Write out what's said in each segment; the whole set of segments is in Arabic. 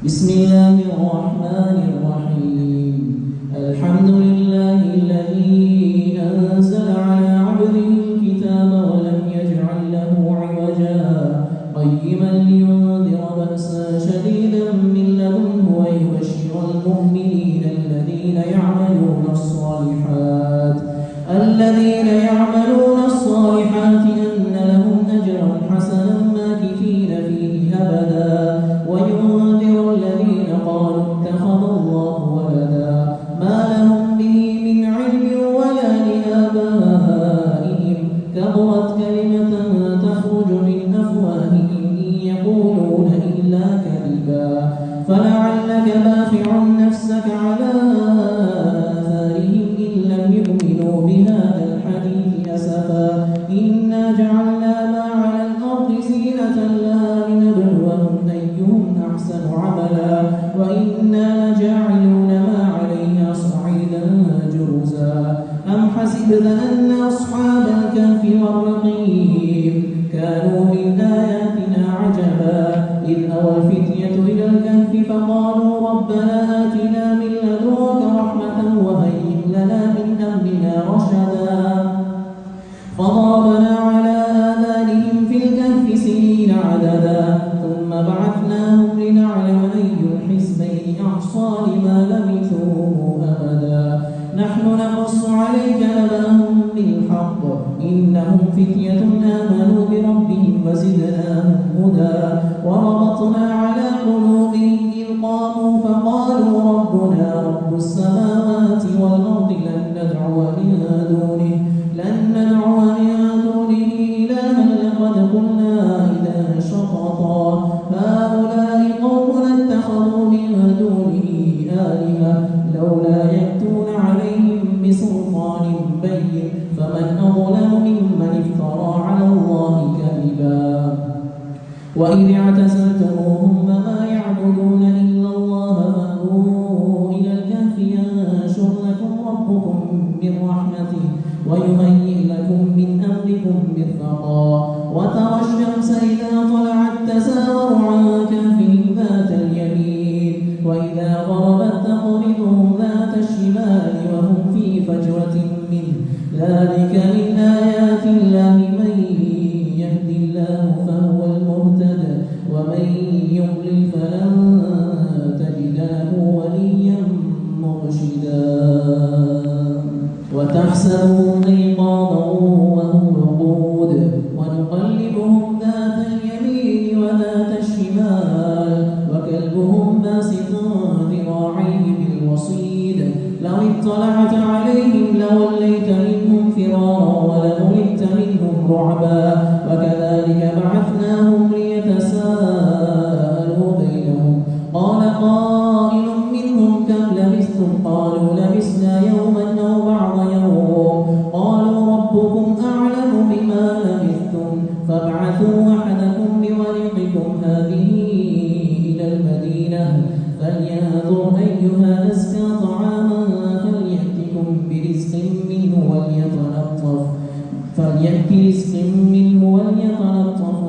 بسم الله الرحمن الرحيم. الحمد لله الذي أنزل على عبده الكتاب ولم يجعل له عوجا قيما لينذر بأسا شديدا من لدنه ويبشر المؤمنين الذين يعملون الصالحات أن لهم أجرا حسنا ماكثين فيه أبدا وينذر الذين قالوا اتخذ الله ولدا ما لهم به من علم ولا لآبائهم كبرت كلمة تخرج من أفواههم إن يقولون إلا كذبا فلعلك باخع نفسك على آثارهم إن لم يؤمنوا بهذا الحديث أسفا إنا جعلنا ما على الأرض زينة لها لنبلوهم أيهم أحسن عملا وإنا لجاعلون ما عليها صعيدا جرزا أم حسبت أن أصحاب الكهف والرقيم كانوا من آياتنا عجبا إذ أوى الفتية إلى الكهف فقالوا ربنا آتنا من لدنك رحمة وهيئ لنا من أمرنا رشدا فضربنا على آذانهم في الكهف سنين عددا ثم بعثناهم لنعلم أي الحزبين أحصى لما لبثوا أمدا نحن نقص عليك نبأهم بالحق إنهم فتية آمنوا بربهم وزدناهم هدى وربطنا على قلوبهم إذ قاموا فقالوا ربنا رب السماوات والأرض لن ندعو من دونه إلها لقد قلنا إذا شططا هؤلاء قومنا اتخذوا من دونه آلهة لولا يأتون عليهم بسلطان بين فمن أظلم ممن افترى على الله كذبا وإذ اعتزلتموهم وما يعبدون إلا الله فأووا إلى الكهف ينشر لكم ربكم من رحمته ويهيئ لكم من أمركم مرفقا وترى الشمس إذا طلعت تزاور عن كهفهم ذات اليمين وإذا غربت تقرضهم ذات الشمال وهم في فجوة منه ذلك من آيات الله من يهد الله فهو المهتد ومن يضلل فلن تجد له وليا مرشدا وتحسبهم أيقاظا وهم رقود ونقلبهم ذات اليمين وذات الشمال وكلبهم باسط ذراعيه بالوصيد لو اطلعت عليهم لوليت منهم فرارا ولملئت منهم رعبا وكذلك بعثناهم ليتساءلوا بينهم قال قائل منهم كم لبثتم قالوا لبثنا يوما أو بعض يوم قالوا ربكم أعلم بما لبثتم فابعثوا أحدكم بورقكم هذه إلى المدينة فلينظر أيها أزكى طعاما فليأتكم برزق منه وليتلطف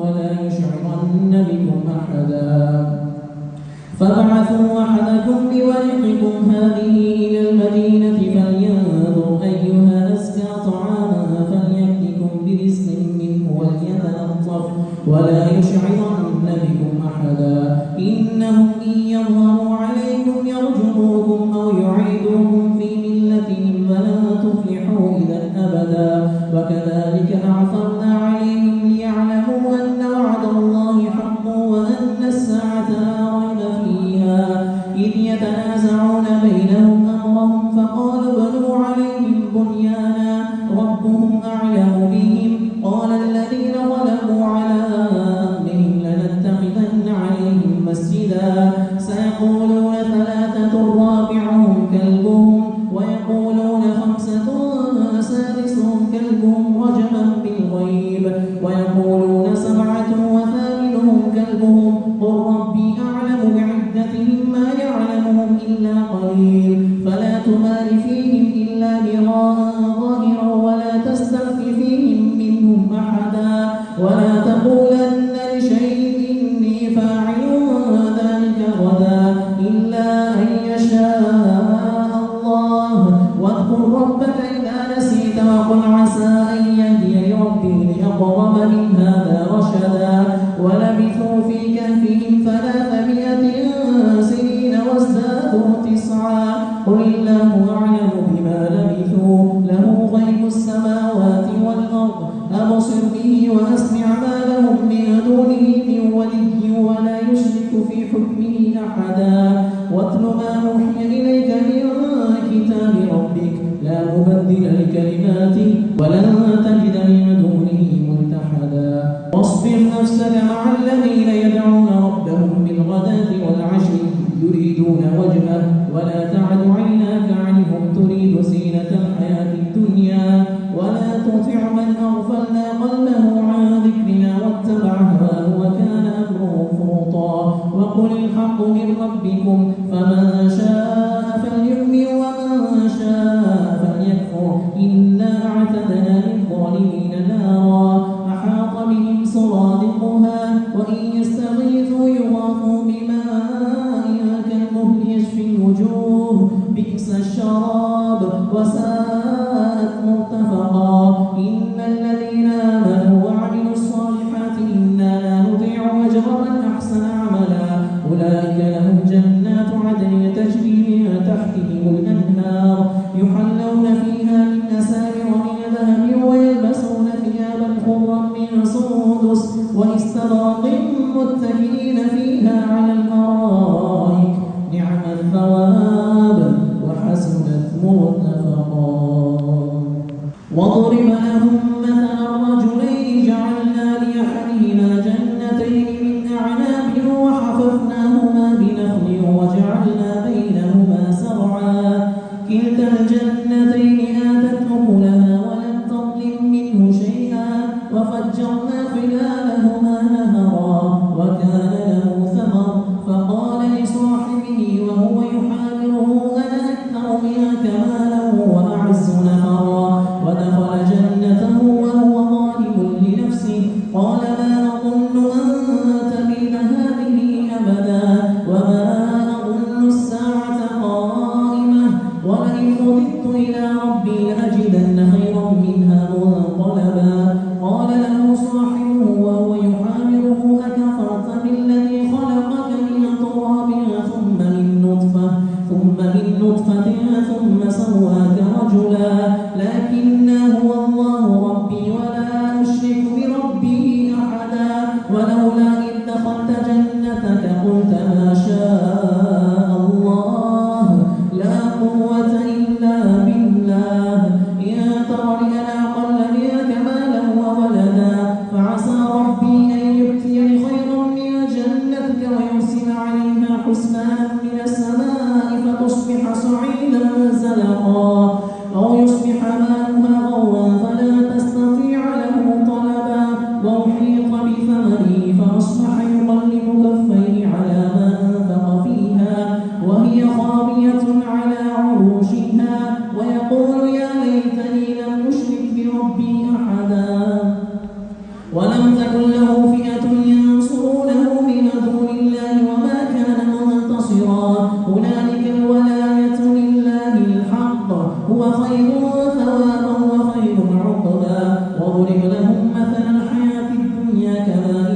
ولا يشعرن بكم أحدا فابعثوا أحدكم بورقكم هذه إلى المدينة فلينظر أيها أزكى طعاما فليأتكم برزق منه وليتلطف ولا يشعرن بكم أحدا إنهم إن يظهروا عليكم يرجموكم أو يعيدوكم في ملتهم فلن تفلحوا إذا أبدا وكذلك أعثرنا عليهم ليعلموا أن وعد الله حق وأن الساعة لا ريب فيها إذ يتنازعون بينهم أمرهم فقالوا بنوا عليهم بنيانا ربهم أعلم بهم قال الذين غلبوا على أمرهم لنتخذن عليهم مسجدا سيقولون ثلاثة رابعهم كلبهم ويقولون خمسة سادسهم كلبهم رجما بالغيب ويقولون سبعة وثامنهم كلبهم قل ربي أعلم بعدتهم ما يعلمهم إلا قليل فلا تمار فيهم إلا مراء ظاهرا ولا تستفت فيهم منهم أحدا ولا تقولن لشيء إني فاعل ذلك غدا أحدا واتل ما أوحي إليك من كتاب ربك لا مبدل لكلماته ولن تجد من دونه ملتحدا واصبر نفسك مع الذين يدعون ربهم بالغداة والعشي يريدون وجهه ولا تعد عيناك عنهم تريد زينة الحياة الدنيا ولا تطع من أغفلنا قلبه عن ذكرنا واتبع هواه وكان أمره فرطا وقل الحق من ربكم فمن شاء فليؤمن ومن شاء فليكفر إنا أعتدنا للظالمين نارا أحاط بهم سرادقها وإن يستغيثوا يغاثوا بماء كالمهل يشفي الوجوه بئس الشراب وساءت مرتفقا إن الذين آمنوا وعملوا الصالحات إنا لا نضيع أجر من أحسن عملا أولئك لهم جنات عدن تجري من تحتهم الأنهار يحلون فيها من أساور من ذهب ويلبسون ثيابا خضرا من سندس واستبرق متكئين فيها على الأرائك نعم الثواب وحسنت مرتفقا واضرب لهم مثلا الرجلين جعلنا لأحدهما جنتين من أعناب وحففناهما بنخل وجعلنا بينهما زرعا كلتا الجنتين آتت أكلها ولم تظلم منه شيئا وفجرنا خلالهما نهرا وكان له ثمر فقال لصاحبه وهو يحاوره أنا أكثر منك مالا وأعز نفرا ودخل جنته وهو ظالم لنفسه قال ما أظن أن تبيد هذه أبدا وما أظن الساعة قائمة ولئن رددت إلى ربي لأجدن خيرا منها منقلبا قال له صاحبه وهو يحاوره أكفرت بالذي خلقك من تراب ثم من نطفة ثم سواك رجلا لكن هو الله ربي ولا أشرك بربي أحدا ولولا إذ دخلت جنتك قلت ما شاء الله لا قوة إلا بالله إن ترني أنا أقل منك مالا وولدا فعسى ربي أن يؤتيني خيرا من جنتك ويرسل عليها حسبانا من السماء فتصبح صعيدا زلقا أو يصبح ماؤها غورا فلا تستطيع له طلبا وأحيط بثمره فأصبح يقلب كفيه على ما أنفق فيها وهي خاوية على عروشها ويقول يا ليتني لم أشرك بربي أحدا ولم تكن له فئة ينصرونه من دون الله وما كان منتصرا هنالك الولاية لله الحق هو خير ثوابا وخير عقبا واضرب لهم مثل الحياة الدنيا كماء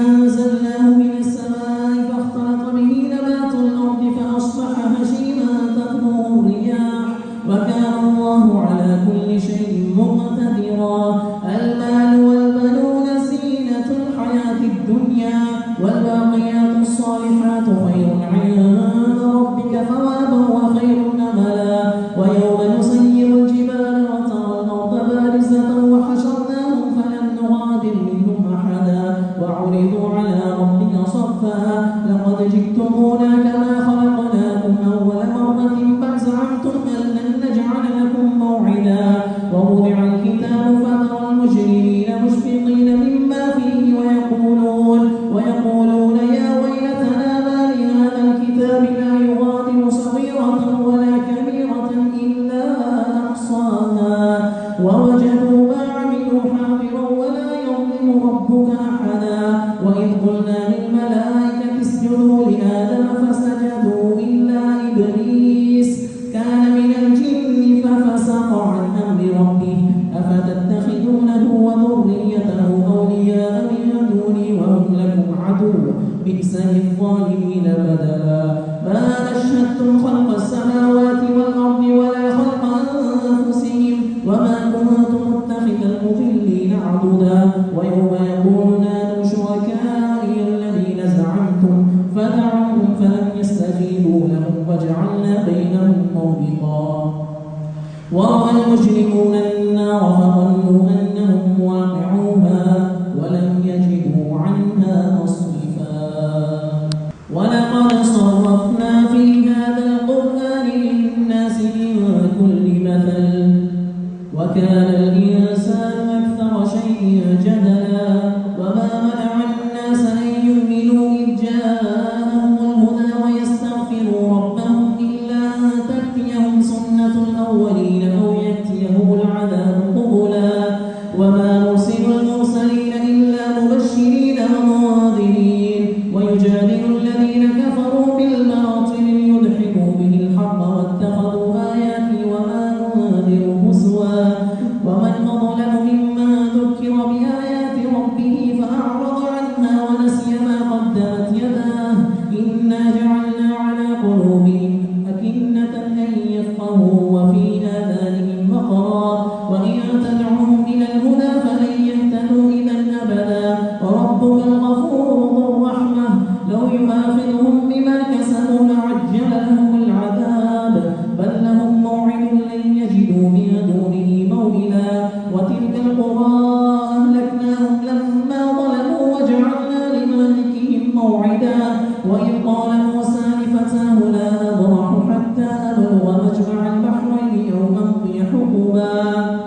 أنزلناه من السماء فاختلط به نبات الأرض فأصبح هشيما تذروه الرياح وكان الله على كل شيء مقتدرا المال والبنون زينة الحياة الدنيا والباقيات الصالحات خير عند ربك ثوابا وخير أملا ويوم نسير الجبال وترى الأرض بارزة وحشرناهم فلم نغادر منهم أحدا وعرضوا على ربك صفا لقد جئتمونا كما خلقناكم أول مرة بل زعمتم أن لن نجعل لكم موعدا ووضع الكتاب فترى المجرمين مشفقين مما فيه ويقولون يا ويلتنا ما لهذا الكتاب لا يغادر صغيرة ولا كبيرة إلا أحصاها ووجدوا ما عملوا حاضرا ولا يظلم ربك أحدا وإذ قلنا للملائكة اسجدوا لآدم فسجدوا إلا إبليس كان من الجن ففسق عن أمر ربه أفتتخذونه وذريته أولياء من دوني وهم لكم عدو بئس للظالمين بدلا ما أشهدتم خلق السماوات والأرض ولا خلق أنفسهم وما كنتم متخذ المضلين عضدا ويوم يقول نادوا فدعوهم فلم يستجيبوا لهم وجعلنا بينهم موبقا ورأى المجرمون النار فظنوا أنهم واقعوها ولم يجدوا عنها مصرفا ولقد صرفنا في هذا القرآن للناس من كل مثل وكان الإنسان أكثر شيء جدلا وما منع الناس أن يؤمنوا إذ جاءهم الهدى ويستغفروا ربهم إلا أن تأتيهم سنة الأولين أو يأتيهم العذاب قبلا وما نرسل المرسلين إلا مبشرين ومنذرين ويجادل الذين كفروا بالباطل ليدحضوا به الحق واتخذوا آياتي وما أنذر هزوا ومن أظلم ممن ذكر بآيات ربه فأعرض عنها ونسي ما قدمت يداه إنا جعلنا على قلوبهم أكنة أن يفقهوا وفي آذانهم وقرا وإن تدعوهم إلى الهدى فلن يهتدوا إذا أبدا وربك الغفور ذو الرحمة لو يؤاخذهم بما كسبوا لعجل لهم العذاب بل لهم موعد لن يجدوا من دونه موئلا وتلك القرى أهلكناهم لما ظلموا وجعلنا لمهلكهم موعدا وإذ قال موسى لفتاه لا أبرح حتى أبلغ مجمع البحرين أو أمضي حقبا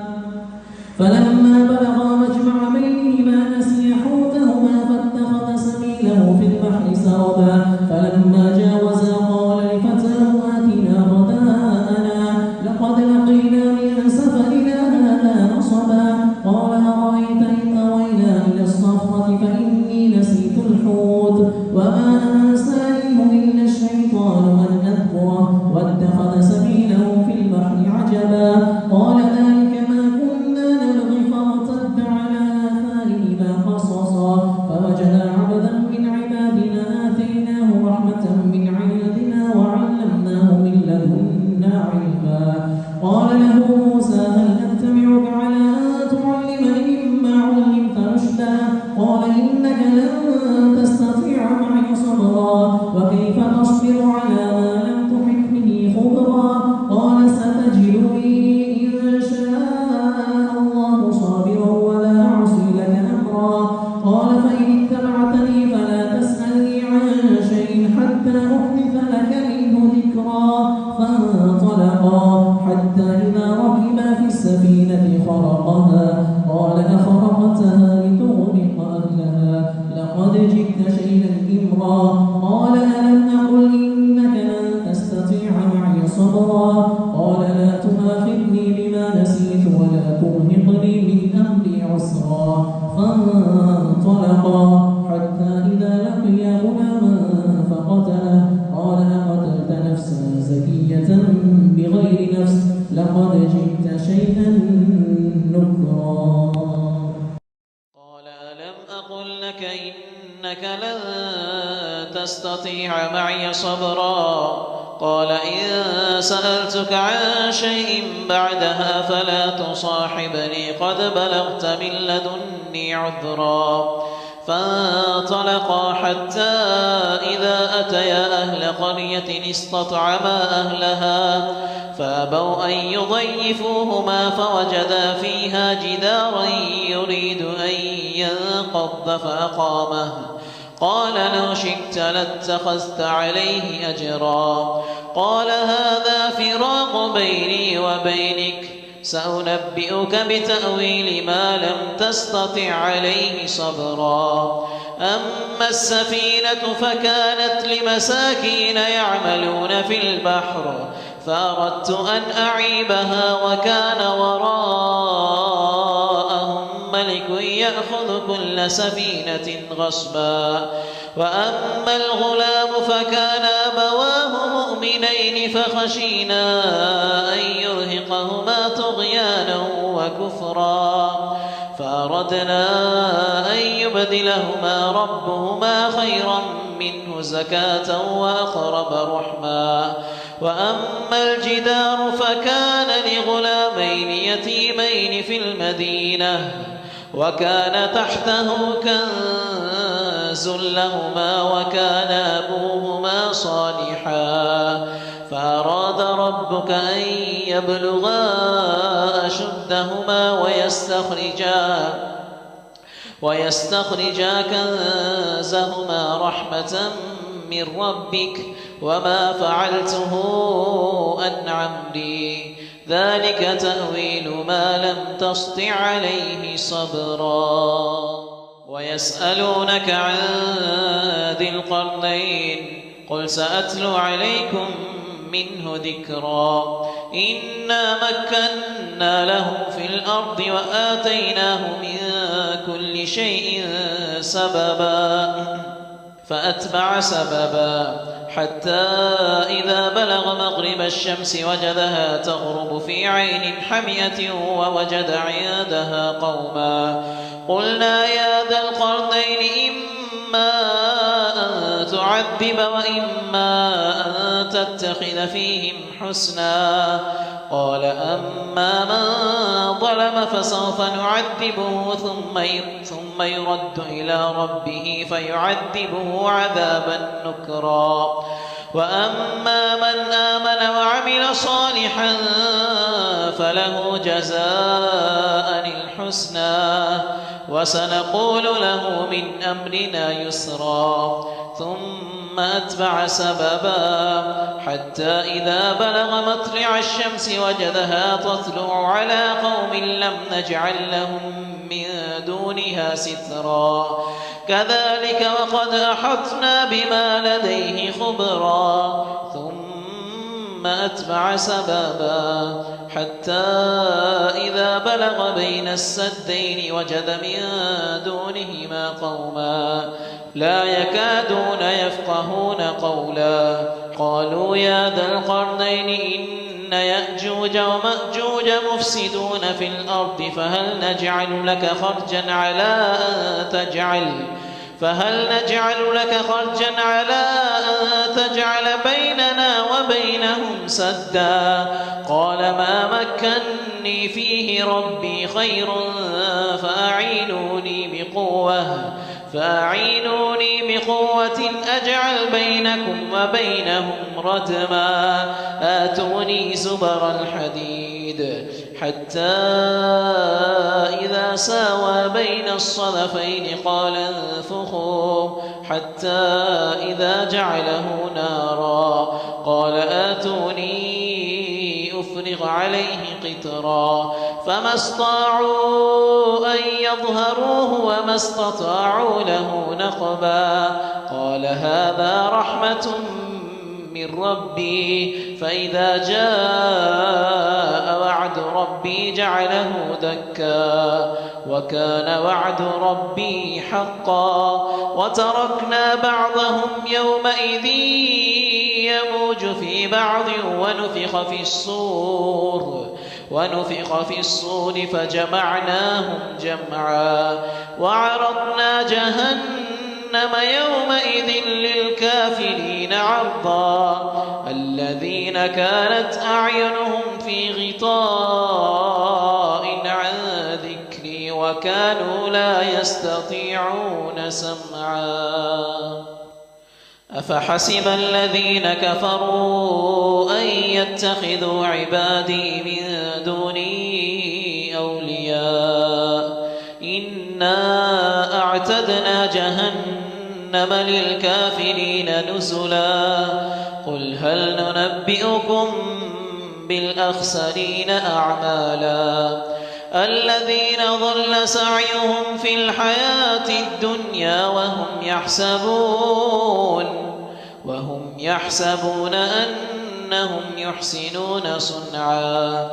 فلما بلغا مجمع بينهما نسيا حوتهما فاتخذ سبيله في البحر سربا فلما جاوزا قال لفتاه آتنا غداءنا لقد لقينا من سفرنا هذا نصبا قال أرأيت إذ أوينا إلى الصخرة فإني نسيت الحوت وما أنسانيه إلا الشيطان أن أذكره واتخذ سبيله في البحر عجبا قال ذلك ما كنا نبغي فارتد على آثارهما قصصا فوجدا عبدا من عبادنا آتيناه رحمة من عندنا وعلمناه من لدنا علما قال له موسى هل أتبعك على أن تعلمني مما علمت رشدا قال إنك لن تستطيع معي صبرا وكيف تصبر على ما لم تحط به خبرا قال ستجدني إن شاء الله صابرا ولا أعصي لك أمرا قال فإن اتبعتني فلا تسألني عن شيء حتى أحدث لك منه ذكرا فانطلقا حتى إذا ركبا في السفينة خرقها قال أخرقتها لتغرق أهلها لقد جئت شيئا إمرا قال ألم أقل إنك لن تستطيع معي صبرا قال لا تؤاخذني بما نسيت ولا ترهقني من أمري عسرا فانطلقا حتى إذا لقيا غلاما فقتله قال أقتلت نفسا زكية بغير نفس لقد جئت شيئا نكرا قال ألم أقل لك إنك لن تستطيع معي صبرا قال إن سألتك عن شيء بعدها فلا تصاحبني قد بلغت من لدني عذرا فانطلقا حتى إذا أتيا أهل قرية استطعما أهلها فأبوا أن يضيفوهما فوجدا فيها جدارا يريد أن ينقض فأقامه قال لو شئت لاتخذت عليه أجرا قال هذا فراق بيني وبينك سأنبئك بتأويل ما لم تستطع عليه صبرا أما السفينة فكانت لمساكين يعملون في البحر فأردت أن أعيبها وكان وراءهم ملك يأخذ كل سفينة غصبا وأما الغلام فكان أبواه مؤمنين فخشينا أن يرهقهما طغيانا وكفرا فأردنا أن يبدلهما ربهما خيرا منه زكاة وأقرب رحما وأما الجدار فكان لغلامين يتيمين في المدينة وكان تحته كنز كنز لهما وكان أبوهما صالحا فأراد ربك أن يبلغا أشدهما ويستخرجا كنزهما رحمة من ربك وما فعلته عن أمري ذلك تأويل ما لم تسطع عليه صبرا ويسألونك عن ذي القرنين قل سأتلو عليكم منه ذكرا إنا مكنا له في الأرض وآتيناه من كل شيء سببا فأتبع سببا حتى إذا بلغ مغرب الشمس وجدها تغرب في عين حمية ووجد عندها قوما قلنا يا ذا القرنين إما أن تعذب وإما أن تتخذ فيهم حسنا قال أما من ظلم فسوف نعذبه ثم يرد إلى ربه فيعذبه عذابا نكرا وأما من آمن وعمل صالحا فله جزاء الحسنى وسنقول له من أمرنا يسرا ثم أتبع سببا حتى إذا بلغ مطلع الشمس وجدها تطلع على قوم لم نجعل لهم من دونها سترا كذلك وقد أحطنا بما لديه خبرا ثم أتبع سببا حتى إذا بلغ بين السدين وجد من دونهما قوما لا يكادون يفقهون قولا قالوا يا ذا القرنين إن يأجوج ومأجوج مفسدون في الأرض فهل نجعل لك خرجا على أن تجعل بيننا وبينهم سدا قال ما مكني فيه ربي خير فأعينوني بقوة أجعل بينكم وبينهم ردما آتوني زبر الحديد حتى إذا ساوى بين الصدفين قال انفخوا حتى إذا جعله نارا قال آتوني أفرغ عليه قطرا فما استطاعوا أن يظهروه وما استطاعوا له نقبا قال هذا رحمة من ربي فإذا جاء وعد ربي جعله دكا وكان وعد ربي حقا وتركنا بعضهم يومئذ يموج في بعض ونفخ في الصور فجمعناهم جمعا وعرضنا جهنم يومئذ للكافرين عرضا الذين كانت أعينهم في غطاء عن ذكري وكانوا لا يستطيعون سمعا أفحسب الذين كفروا أن يتخذوا عبادي من دوني أولياء إنا أعتدنا جهنم للكافرين نزلا قل هل ننبئكم بالأخسرين أعمالا الذين ضل سعيهم في الحياة الدنيا وهم يحسبون أنهم يحسنون صنعا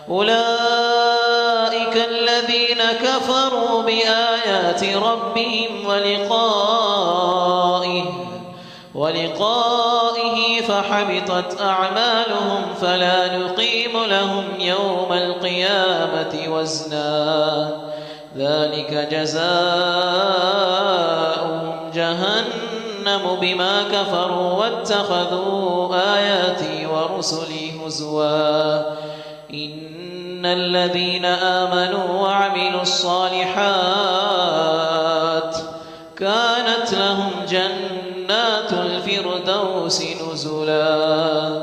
أولئك الذين كفروا بآيات ربهم ولقائه فحبطت أعمالهم فلا نقيم لهم يوم القيامة وزنا ذلك جزاؤهم جهنم بما كفروا واتخذوا آياتي ورسلي هزوا إن الذين آمنوا وعملوا الصالحات كانوا كانت لهم جنات الفردوس نزلا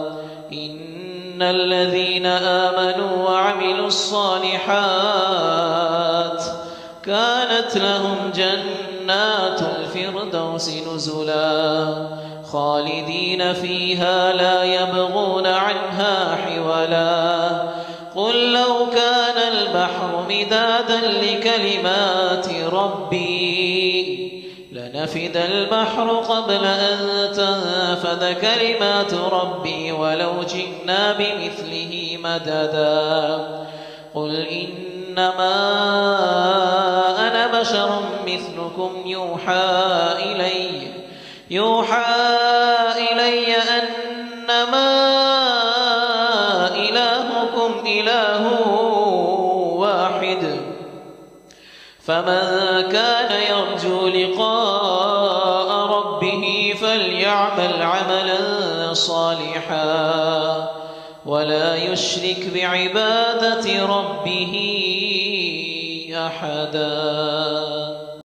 إن الذين آمنوا وعملوا الصالحات كانت لهم جنات الفردوس نزلا خالدين فيها لا يبغون عنها حولا قل لو كان البحر مدادا لكلمات ربي لنفد البحر قبل أن تنفد كلمات ربي ولو جئنا بمثله مددا قل إنما أنا بشر مثلكم يوحى إلي أنما إلهكم إله واحد فمن كان يرجو لقاء ربه فليعمل عملا صالحا ولا يشرك بعبادة ربه أحدا.